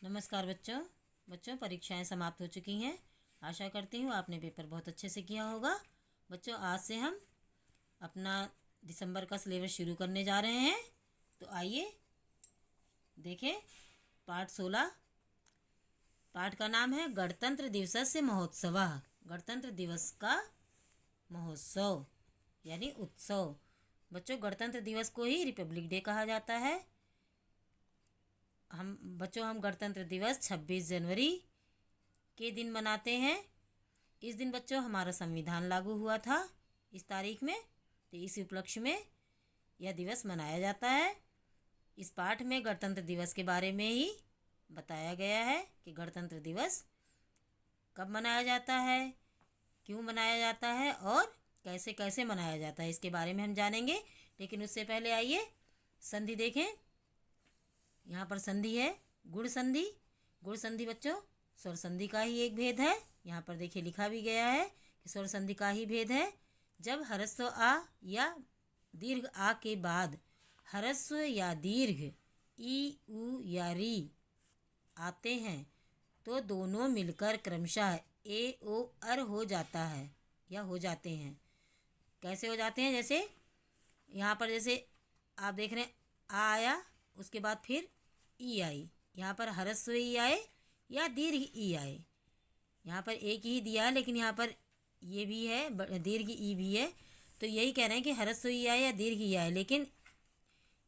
नमस्कार बच्चों। परीक्षाएं समाप्त हो चुकी हैं। आशा करती हूँ आपने पेपर बहुत अच्छे से किया होगा। बच्चों, आज से हम अपना दिसंबर का सिलेबस शुरू करने जा रहे हैं। तो आइए देखें। पाठ 16। पाठ का नाम है गणतंत्र दिवसस्य महोत्सवः। गणतंत्र दिवस का महोत्सव यानी उत्सव। बच्चों, गणतंत्र दिवस को ही रिपब्लिक डे कहा जाता है। हम गणतंत्र दिवस 26 जनवरी के दिन मनाते हैं। इस दिन बच्चों हमारा संविधान लागू हुआ था, इस तारीख में। तो इस उपलक्ष्य में यह दिवस मनाया जाता है। इस पाठ में गणतंत्र दिवस के बारे में ही बताया गया है कि गणतंत्र दिवस कब मनाया जाता है, क्यों मनाया जाता है और कैसे कैसे मनाया जाता है, इसके बारे में हम जानेंगे। लेकिन उससे पहले आइए संधि देखें। यहाँ पर संधि है गुण संधि। गुण संधि बच्चों स्वर संधि का ही एक भेद है। यहाँ पर देखिए लिखा भी गया है कि स्वर संधि का ही भेद है। जब ह्रस्व आ या दीर्घ आ के बाद ह्रस्व या दीर्घ ई उ या री आते हैं तो दोनों मिलकर क्रमशः ए ओ अर हो जाता है या हो जाते हैं। कैसे हो जाते हैं? जैसे यहाँ पर जैसे आप देख रहे हैं आ आया, उसके बाद फिर ई आई। यहाँ पर ह्रस्व ई आए या दीर्घ ई आए। यहाँ पर एक ही दिया है, लेकिन यहाँ पर ये भी है, दीर्घ ई भी है। तो यही कह रहे हैं कि ह्रस्व ई आए या दीर्घ ई आए, लेकिन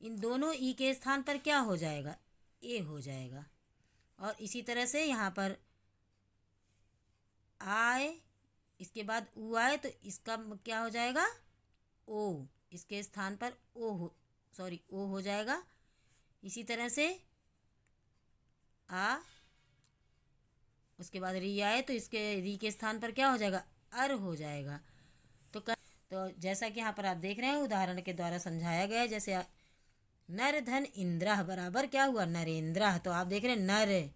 इन दोनों ई के स्थान पर क्या हो जाएगा? ए हो जाएगा। और इसी तरह से यहाँ पर आए, इसके बाद ऊ आए तो इसका क्या हो जाएगा? ओ। इसके स्थान पर ओ हो जाएगा। इसी तरह से आ, उसके बाद री आए तो इसके री के स्थान पर क्या हो जाएगा? अर हो जाएगा। तो जैसा कि यहाँ पर आप देख रहे हैं उदाहरण के द्वारा समझाया गया है। जैसे नर धन इंद्र बराबर क्या हुआ? नरेंद्र। तो आप देख रहे हैं नर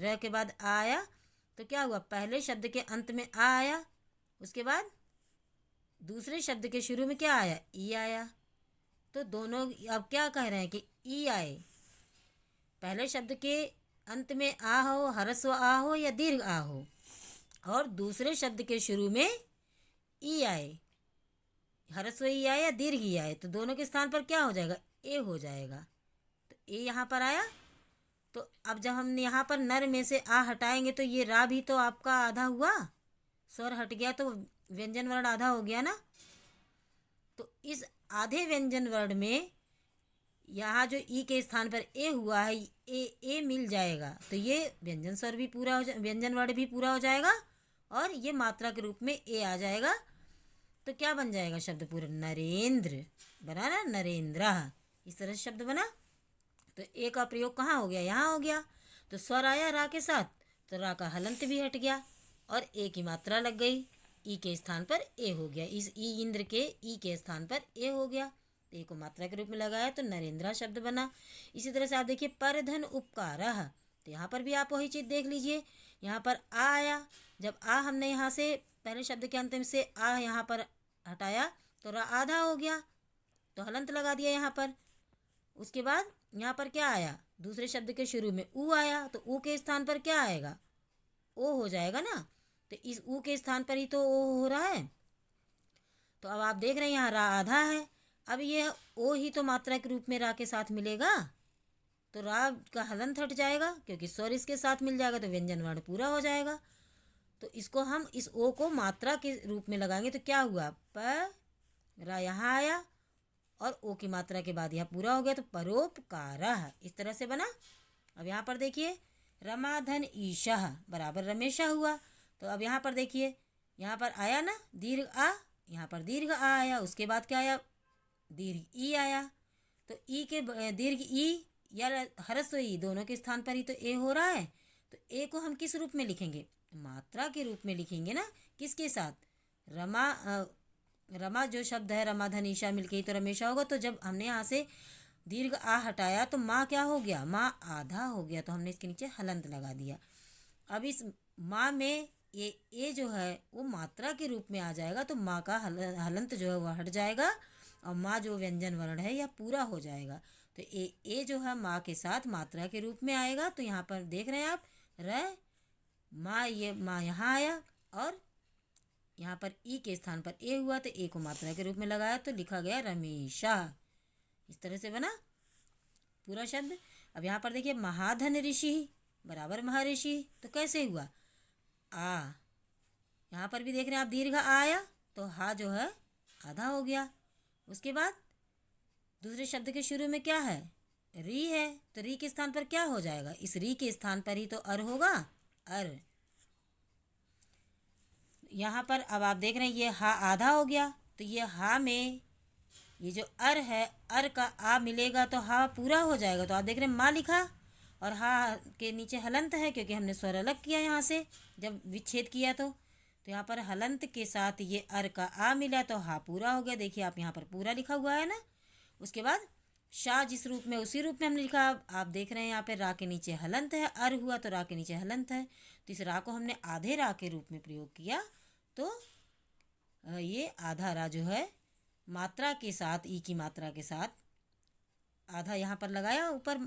र के बाद आ आया तो क्या हुआ? पहले शब्द के अंत में आ आया, उसके बाद दूसरे शब्द के शुरू में क्या आया? ई आया। तो दोनों अब क्या कह रहे हैं कि ई आए। पहले शब्द के अंत में आ हो, ह्रस्व आ हो या दीर्घ आ हो, और दूसरे शब्द के शुरू में ई आए, ह्रस्व ई आए या दीर्घ ई आए, तो दोनों के स्थान पर क्या हो जाएगा? ए हो जाएगा। तो ए यहाँ पर आया। तो अब जब हम यहाँ पर नर में से आ हटाएंगे तो ये रा भी तो आपका आधा हुआ, स्वर हट गया तो व्यंजन वर्ण आधा हो गया ना। तो इस आधे व्यंजन वर्ण में यहाँ जो ई के स्थान पर ए हुआ है, ए मिल जाएगा। तो ये व्यंजन स्वर भी पूरा हो व्यंजन वर्ण भी पूरा हो जाएगा और ये मात्रा के रूप में ए आ जाएगा। तो क्या बन जाएगा? शब्द पूरा नरेंद्र बना ना, नरेंद्र। इस तरह से शब्द बना। तो ए का प्रयोग कहाँ हो गया? यहाँ हो गया। तो स्वर आया रा के साथ, तो रा का हलंत भी हट गया और ए की मात्रा लग गई। ई के स्थान पर ए हो गया। इस ई इंद्र के ई के स्थान पर ए हो गया। तो ए को मात्रा के रूप में लगाया तो नरेंद्र शब्द बना। इसी तरह से आप देखिए परधन उपकारः। तो यहाँ पर भी आप वही चीज़ देख लीजिए। यहाँ पर आ आया, जब आ हमने यहाँ से पहले शब्द के अंतिम से आ यहाँ पर हटाया तो रा आधा हो गया, तो हलंत लगा दिया यहाँ पर। उसके बाद यहाँ पर क्या आया? दूसरे शब्द के शुरू में ऊ आया, तो ऊ के स्थान पर क्या आएगा? ओ हो जाएगा ना। तो इस ऊ के स्थान पर ही तो ओ हो रहा है। तो अब आप देख रहे हैं यहाँ रा आधा है। अब ये ओ ही तो मात्रा के रूप में रा के साथ मिलेगा, तो रा का हलंत हट जाएगा क्योंकि स्वर इसके साथ मिल जाएगा तो व्यंजन वर्ण पूरा हो जाएगा। तो इसको हम इस ओ को मात्रा के रूप में लगाएंगे तो क्या हुआ? प रा यहाँ आया और ओ की मात्रा के बाद यह पूरा हो गया, तो परोपकारः। इस तरह से बना। अब यहाँ पर देखिए रमाधन ईशः बराबर रमेशा हुआ। तो अब यहाँ पर देखिए, यहाँ पर आया ना दीर्घ आ, यहाँ पर दीर्घ आ आया, उसके बाद क्या आया? दीर्घ ई आया। तो ई के दीर्घ ई या ह्रस्व ई दोनों के स्थान पर ही तो ए हो रहा है। तो ए को हम किस रूप में लिखेंगे? मात्रा के रूप में लिखेंगे ना। किसके साथ? रमा जो शब्द है रमाधन ईशा मिलके ही तो रमेशा होगा। तो जब हमने यहाँ से दीर्घ आ हटाया तो माँ क्या हो गया? माँ आधा हो गया, तो हमने इसके नीचे हलंत लगा दिया। अब इस माँ में ए जो है वो मात्रा के रूप में आ जाएगा, तो माँ का हलंत जो है वह हट जाएगा और माँ जो व्यंजन वर्ण है यह पूरा हो जाएगा। तो ए जो है माँ के साथ मात्रा के रूप में आएगा। तो यहाँ पर देख रहे हैं आप, र माँ, ये माँ यहाँ आया और यहाँ पर ई के स्थान पर ए हुआ, तो ए को मात्रा के रूप में लगाया तो लिखा गया रमेशा। इस तरह से बना पूरा शब्द। अब यहाँ पर देखिए महाधन ऋषि बराबर महर्षि, तो कैसे हुआ, आ, यहाँ पर भी देख रहे हैं आप दीर्घ आया तो हा जो है आधा हो गया। उसके बाद दूसरे शब्द के शुरू में क्या है, री है, तो री के स्थान पर क्या हो जाएगा, इस री के स्थान पर ही तो अर होगा, अर। यहाँ पर अब आप देख रहे हैं ये हा आधा हो गया, तो ये हा में ये जो अर है, अर का आ मिलेगा तो हा पूरा हो जाएगा। तो आप देख रहे हैं माँ लिखा और हा के नीचे हलंत है, क्योंकि हमने स्वर अलग किया यहाँ से जब विच्छेद किया। तो यहाँ पर हलंत के साथ ये अर का आ मिला तो हा पूरा हो गया। देखिए आप यहाँ पर पूरा लिखा हुआ है ना। उसके बाद शाह जिस रूप में उसी रूप में हमने लिखा। आप देख रहे हैं यहाँ पे रा के नीचे हलंत है, अर हुआ तो रा के नीचे हलंत है, तो इस रा को हमने आधे रा के रूप में प्रयोग किया। तो ये आधा रा जो है मात्रा के साथ, ई की मात्रा के साथ आधा यहाँ पर लगाया ऊपर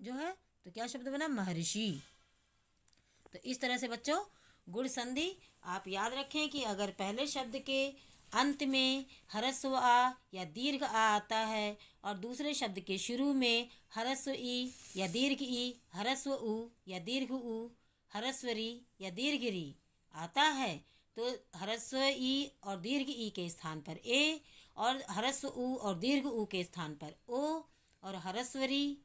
जो है, तो क्या शब्द बना, महर्षि। तो इस तरह से बच्चों गुण संधि आप याद रखें कि अगर पहले शब्द के अंत में ह्रस्व आ या दीर्घ आ आता है और दूसरे शब्द के शुरू में ह्रस्व ई या दीर्घ ई, ह्रस्व उ या दीर्घ उ, ह्रस्व री या दीर्घ री आता है, तो ह्रस्व ई और दीर्घ ई के स्थान पर ए और ह्रस्व उ और दीर्घ उ के स्थान पर ओ और ह्रस्व री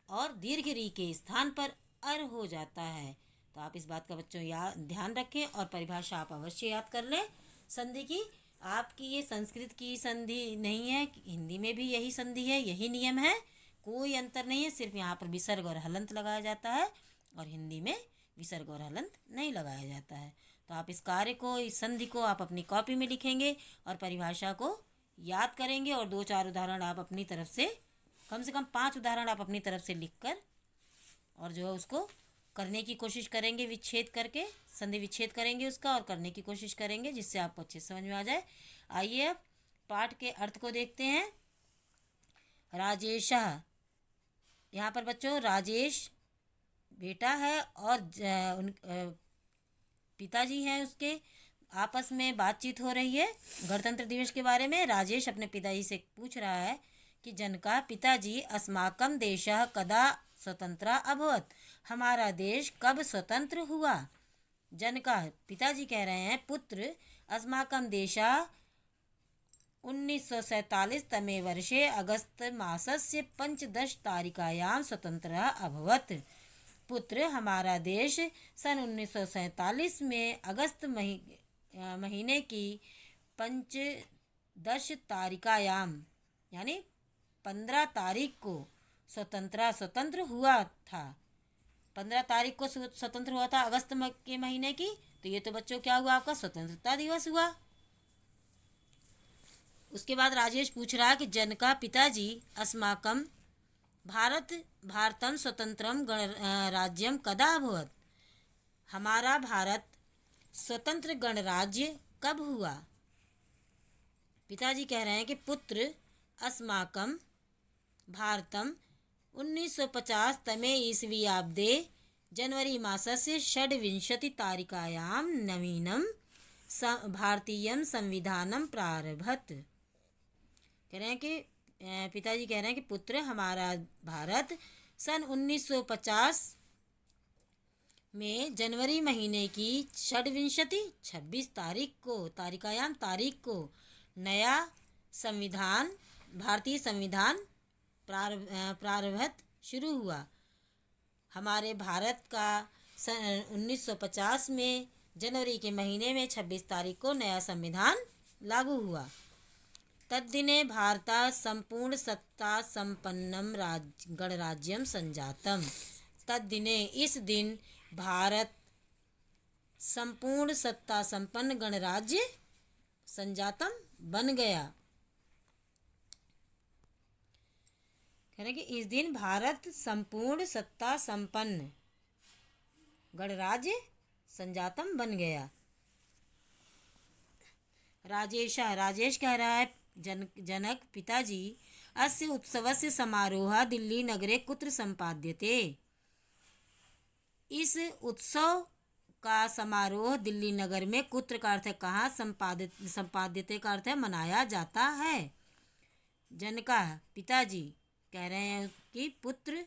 और दीर्घ री के स्थान पर अर हो जाता है। तो आप इस बात का बच्चों ध्यान रखें और परिभाषा आप अवश्य याद कर लें संधि की। आपकी ये संस्कृत की संधि नहीं है, हिंदी में भी यही संधि है, यही नियम है, कोई अंतर नहीं है। सिर्फ यहाँ पर विसर्ग और हलंत लगाया जाता है और हिंदी में विसर्ग और हलंत नहीं लगाया जाता है। तो आप इस कार्य को, इस संधि को आप अपनी कॉपी में लिखेंगे और परिभाषा को याद करेंगे और 2-4 उदाहरण आप अपनी तरफ से, कम 5 उदाहरण आप अपनी तरफ से लिखकर और जो है उसको करने की कोशिश करेंगे, विच्छेद करके संधि विच्छेद करेंगे उसका और करने की कोशिश करेंगे, जिससे आपको अच्छे समझ में आ जाए। आइए अब पाठ के अर्थ को देखते हैं। राजेशः, यहाँ पर बच्चों राजेश बेटा है और पिताजी हैं उसके, आपस में बातचीत हो रही है गणतंत्र दिवस के बारे में। राजेश अपने पिताजी से पूछ रहा है कि जनका पिताजी अस्माकं देशः कदा स्वतंत्र अभवत्, हमारा देश कब स्वतंत्र हुआ। जनका पिताजी कह रहे हैं, पुत्र अस्माकं देशः 1947 तमे वर्षे अगस्त मासस्य 15 तारिकायां स्वतंत्रः अभवत्। पुत्र हमारा देश सन 1947 में अगस्त महीने की 15 तारिकायाम यानी 15 तारीख को स्वतंत्र हुआ था। 15 तारीख को स्वतंत्र हुआ था अगस्त के महीने की। तो ये तो बच्चों क्या हुआ, आपका स्वतंत्रता दिवस हुआ। उसके बाद राजेश पूछ रहा है कि जनका पिताजी अस्माकं भारतं स्वतंत्रं गणराज्यं कदा अभवत्, हमारा भारत स्वतंत्र गणराज्य कब हुआ। पिताजी कह रहे हैं कि पुत्र अस्माकं भारतं 1950 तमे ईस्वीयाब्दे जनवरी मासस्य 26 तारिकायां नवीनं भारतीयं संविधानं प्रारभत। कह रहे हैं कि पिताजी कह रहे हैं कि पुत्र हमारा भारत सन 1950 में जनवरी महीने की 26 तारीख को नया संविधान, भारतीय संविधान प्रारंभ शुरू हुआ। हमारे भारत का सन 1950 में जनवरी के महीने में 26 तारीख को नया संविधान लागू हुआ। तद्दिने भारता संपूर्ण सत्ता संपन्नम गणराज्यम संजातम। तद्दिने इस दिन भारत संपूर्ण सत्ता संपन्न गणराज्य संजातम बन गया। कह रहे कि इस दिन भारत संपूर्ण सत्ता संपन्न गणराज्य संजातम बन गया। राजेश कह रहा है जनक पिताजी अस्य उत्सवस्य समारोहः दिल्ली नगरे कुत्र सम्पाद्यते। इस उत्सव का समारोह दिल्ली नगर में, कुत्र का अर्थ है कहाँ, संपाद्यते का अर्थ है मनाया जाता है। जनकः पिताजी कह रहे हैं कि पुत्र,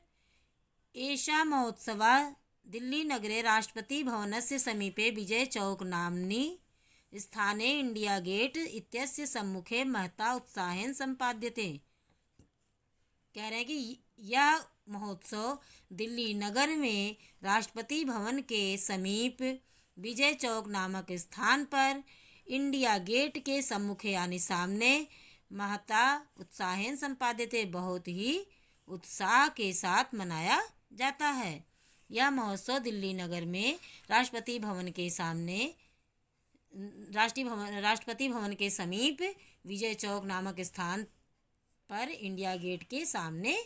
एषा महोत्सवः दिल्ली नगरे राष्ट्रपति भवनस्य समीपे विजय चौक नाम्नि स्थाने इंडिया गेट इत्यस्य सम्मुखे महता उत्साहेन संपाद्यते। कह रहे हैं कि यह महोत्सव दिल्ली नगर में राष्ट्रपति भवन के समीप विजय चौक नामक स्थान पर इंडिया गेट के सम्मुखे यानी सामने महता उत्साहेन संपाद्यते बहुत ही उत्साह के साथ मनाया जाता है। यह महोत्सव दिल्ली नगर में राष्ट्रपति भवन के सामने राष्ट्रपति भवन के समीप विजय चौक नामक स्थान पर इंडिया गेट के सामने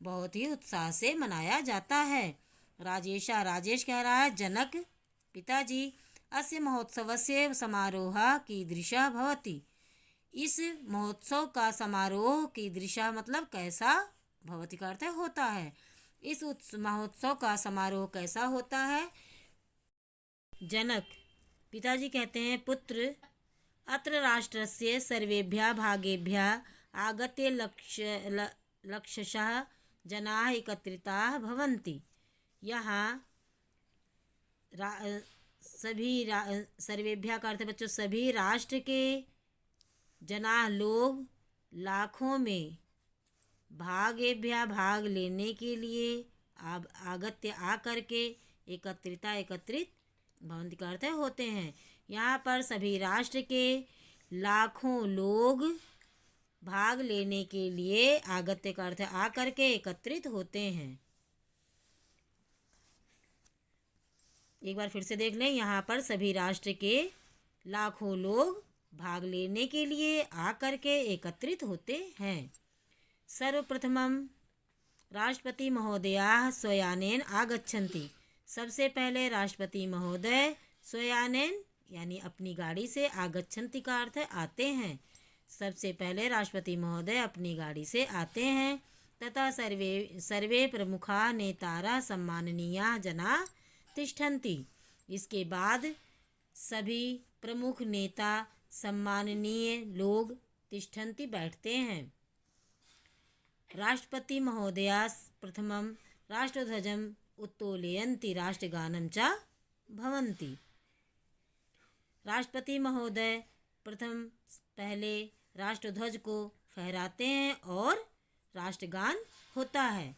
बहुत ही उत्साह से मनाया जाता है। राजेश कह रहा है, जनक पिताजी, अस्य महोत्सवस्य समारोहः कीदृशः भवति। इस महोत्सव का समारोह कीदृशः मतलब कैसा, भवति का अर्थ होता है। इस महोत्सव का समारोह कैसा होता है। जनक पिताजी कहते हैं, पुत्र, अत्र राष्ट्रस्य सर्वेभ्यः भागेभ्यः आगत्य लक्षशः जनाः एकत्रिताः भवन्ति। यहाँ सर्वेभ्यः का अर्थ बच्चों सभी राष्ट्र के जनाः लोग लाखों में भागेभ्यः भाग लेने के लिए आगत्य आकर के एकत्रित भवन्ति का अर्थ होते हैं। यहाँ पर सभी राष्ट्र के लाखों लोग भाग लेने के लिए आगत्य का अर्थ आकर के एकत्रित होते हैं। एक बार फिर से देख लें, यहाँ पर सभी राष्ट्र के लाखों लोग भाग लेने के लिए आकर के एकत्रित होते हैं। सर्वप्रथमं राष्ट्रपति महोदयाः स्वयानेन आगच्छन्ति। सबसे पहले राष्ट्रपति महोदय स्वयानेन यानी अपनी गाड़ी से, आगच्छन्ति का अर्थ है आते हैं। सबसे पहले राष्ट्रपति महोदय अपनी गाड़ी से आते हैं तथा सर्वे प्रमुखाः नेतारः सम्माननीयाः जनाः तिष्ठन्ति। इसके बाद सभी प्रमुख नेता सम्माननीय लोग तिष्ठन्ति बैठते हैं। राष्ट्रपति महोदया प्रथमं राष्ट्रध्वजम् उत्तोलयन्ति राष्ट्रगानं च भवन्ति। राष्ट्रपति महोदय प्रथम पहले राष्ट्रध्वज को फहराते हैं और राष्ट्रगान होता है।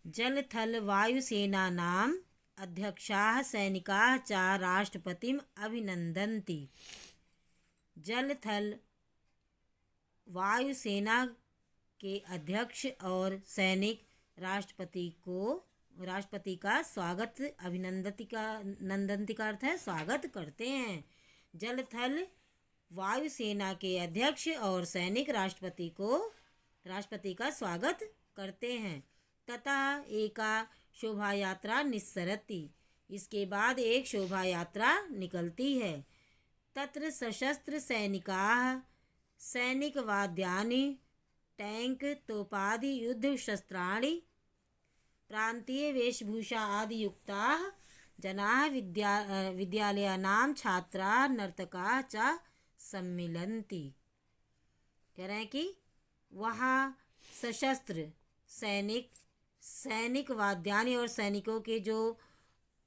जल थल वायुसेनानां अध्यक्षाः सैनिकाः च राष्ट्रपतिम् अभिनन्दन्ति। जल थल वायुसेना के अध्यक्ष और सैनिक राष्ट्रपति का स्वागत, नंदंती का अर्थ है स्वागत करते हैं। जल थल वायुसेना के अध्यक्ष और सैनिक राष्ट्रपति का स्वागत करते हैं। तथा एका शोभा यात्रा निस्सरति। इसके बाद एक शोभा यात्रा निकलती है। तत्र सशस्त्र सैनिकाः सैनिक वाद्यानि टैंक तोपादि युद्ध शस्त्राणि प्रांतीय वेशभूषा आदि युक्ताः जनाः विद्यालयानां छात्राः नर्तकाः च सम्मिलन्ति। कह रहे हैं कि वहाँ सशस्त्र सैनिक वाद्यानि और सैनिकों के जो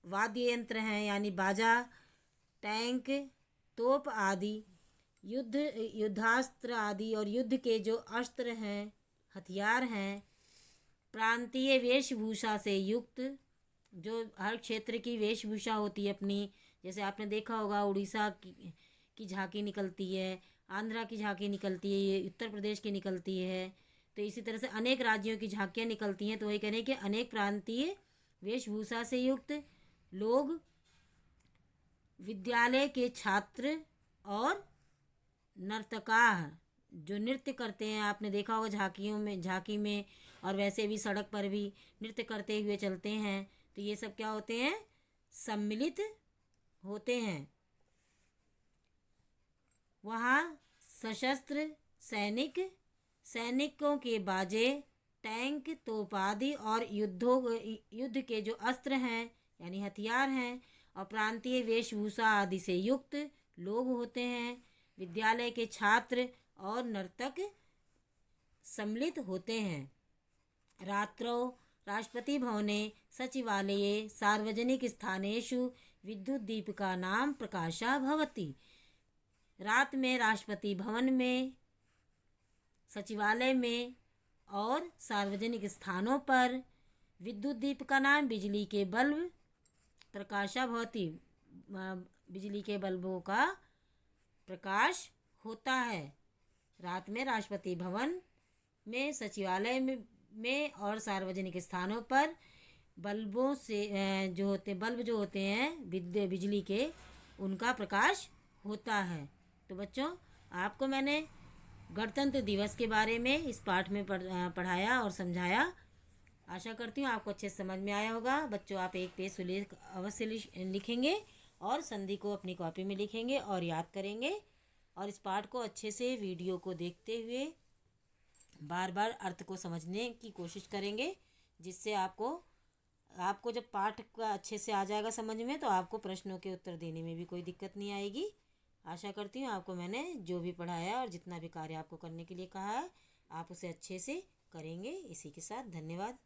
वाद्य यंत्र हैं यानी बाजा, टैंक, तोप आदि, युद्धास्त्र आदि और युद्ध के जो अस्त्र हैं, हथियार हैं, प्रांतीय वेशभूषा से युक्त, जो हर क्षेत्र की वेशभूषा होती है अपनी, जैसे आपने देखा होगा उड़ीसा की झांकी निकलती है, आंध्रा की झांकी निकलती है, ये उत्तर प्रदेश की निकलती है, तो इसी तरह से अनेक राज्यों की झांकियाँ निकलती हैं। तो वही कह रहे हैं कि अनेक प्रांतीय वेशभूषा से युक्त लोग, विद्यालय के छात्र और नर्तकाः जो नृत्य करते हैं, आपने देखा होगा झांकी में और वैसे भी सड़क पर भी नृत्य करते हुए चलते हैं। तो ये सब क्या होते हैं, सम्मिलित होते हैं। वहाँ सशस्त्र सैनिक सैनिकों के बाजे, टैंक, तोप आदि और युद्ध के जो अस्त्र हैं यानी हथियार हैं, और प्रांतीय वेशभूषा आदि से युक्त लोग होते हैं। विद्यालय के छात्र और नर्तक सम्मिलित होते हैं। रात्रौ राष्ट्रपति भवने सचिवालये सार्वजनिक स्थानेषु विद्युत दीपिकानां प्रकाशः भवति। रात में राष्ट्रपति भवन में, सचिवालय में और सार्वजनिक स्थानों पर विद्युत दीपिकानां बिजली के बल्ब प्रकाशः भवति, बिजली के बल्बों का प्रकाश होता है। रात में राष्ट्रपति भवन में, सचिवालय में और सार्वजनिक स्थानों पर बल्बों से बल्ब जो होते हैं बिजली के, उनका प्रकाश होता है। तो बच्चों, आपको मैंने गणतंत्र दिवस के बारे में इस पाठ में पढ़ाया और समझाया। आशा करती हूँ आपको अच्छे से समझ में आया होगा। बच्चों, आप एक पेज सुलेख अवश्य लिखेंगे और संधि को अपनी कॉपी में लिखेंगे और याद करेंगे, और इस पाठ को अच्छे से वीडियो को देखते हुए बार बार अर्थ को समझने की कोशिश करेंगे, जिससे आपको जब पाठ का अच्छे से आ जाएगा समझ में, तो आपको प्रश्नों के उत्तर देने में भी कोई दिक्कत नहीं आएगी। आशा करती हूँ आपको मैंने जो भी पढ़ाया और जितना भी कार्य आपको करने के लिए कहा है, आप उसे अच्छे से करेंगे। इसी के साथ धन्यवाद।